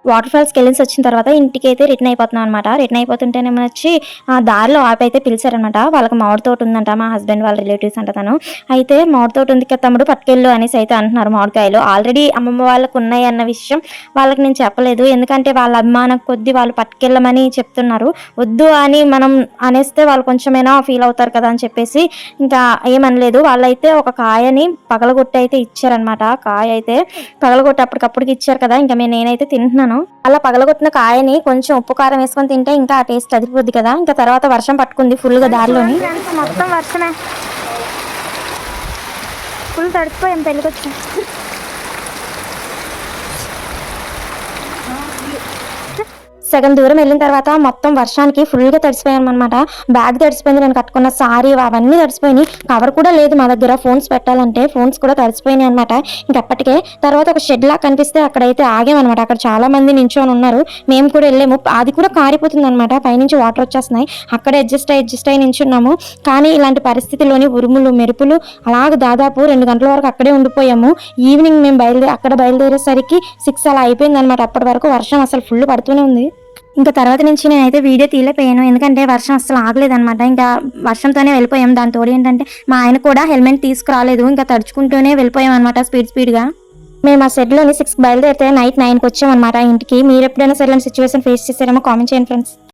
Water ఫాల్స్కి వెళ్ళేసి వచ్చిన తర్వాత ఇంటికి అయితే రిటర్న్ అయిపోతున్నాం అనమాట. రిటర్న్ అయిపోతుంటేనేమో వచ్చి దారిలో ఆపి అయితే పిలిచారనమాట. వాళ్ళకి మామిడి తోట ఉందంట, మా హస్బెండ్ వాళ్ళ రిలేటివ్స్ అంట తను. అయితే మామిడి తోట ఉంది కదా తమ్ముడు పట్టుకెళ్ళు అనేసి అయితే అంటున్నారు. మామిడికాయలు ఆల్రెడీ అమ్మమ్మ వాళ్ళకు ఉన్నాయి అన్న విషయం వాళ్ళకి నేను చెప్పలేదు. ఎందుకంటే వాళ్ళ అభిమానం కొద్దీ వాళ్ళు పట్టుకెళ్ళమని చెప్తున్నారు. వద్దు అని మనం అనేస్తే వాళ్ళు కొంచెమైనా ఫీల్ అవుతారు కదా అని చెప్పేసి ఇంకా ఏమనలేదు. వాళ్ళైతే ఒక కాయని పగలగొట్టి అయితే ఇచ్చారనమాట. కాయ అయితే పగలగొట్టి అప్పటికప్పుడుకి ఇచ్చారు కదా, ఇంకా నేనైతే తింటున్నాను. అలా పగలగొట్టిన కాయని కొంచెం ఉప్పు కారం వేసుకొని తింటే ఇంకా ఆ టేస్ట్ అదిరిపోద్ది కదా. ఇంకా తర్వాత వర్షం పట్టుకుంది ఫుల్ గా దారిలోని. మొత్తం వర్షమే, ఫుల్ తడిచిపోయాం పెళ్ళికొచ్చి. సగం దూరం వెళ్ళిన తర్వాత మొత్తం వర్షానికి ఫుల్గా తడిసిపోయాను అనమాట. బ్యాగ్ తడిసిపోయింది, నేను కట్టుకున్న సారీ అవన్నీ తడిసిపోయినాయి. కవర్ కూడా లేదు మా దగ్గర ఫోన్స్ పెట్టాలంటే, ఫోన్స్ కూడా తడిసిపోయినాయి అనమాట. ఇంకప్పటికే తర్వాత ఒక షెడ్ లా కనిపిస్తే అక్కడైతే ఆగామన్నమాట. అక్కడ చాలా మంది నించొని ఉన్నారు, మేము కూడా వెళ్ళాము. అది కూడా కారిపోతుంది అనమాట, పైనుంచి వాటర్ వచ్చేస్తున్నాయి. అక్కడే అడ్జస్ట్ అయ్యి నించున్నాము. కానీ ఇలాంటి పరిస్థితిలోని ఉరుములు మెరుపులు అలాగ దాదాపు 2 గంటల వరకు అక్కడే ఉండిపోయాము. ఈవినింగ్ మేము బయలుదేరేసరికి 6 అలా అయిపోయింది అనమాట. అప్పటి వరకు వర్షం అసలు ఫుల్ పడుతూనే ఉంది. ఇంకా తర్వాత నుంచి నేనైతే వీడియో తీయలేకపోయాను, ఎందుకంటే వర్షం అసలు ఆగలేదనమాట. ఇంకా వర్షంతోనే వెళ్ళిపోయాం. దాని తోడు ఏంటంటే మా ఆయన కూడా హెల్మెట్ తీసుకురాలేదు, ఇంకా తడుచుకుంటూనే వెళ్ళిపోయాం అనమాట స్పీడ్గా. మేము ఆ షెడ్లోని 6కి బయలుదేరితే నైట్ 9కి వచ్చామన్నమాట ఇంటికి. మీరు ఎప్పుడైనా సరే సిచ్యువేషన్ ఫేస్ చేశారేమో కామెంట్ చేయండి ఫ్రెండ్స్.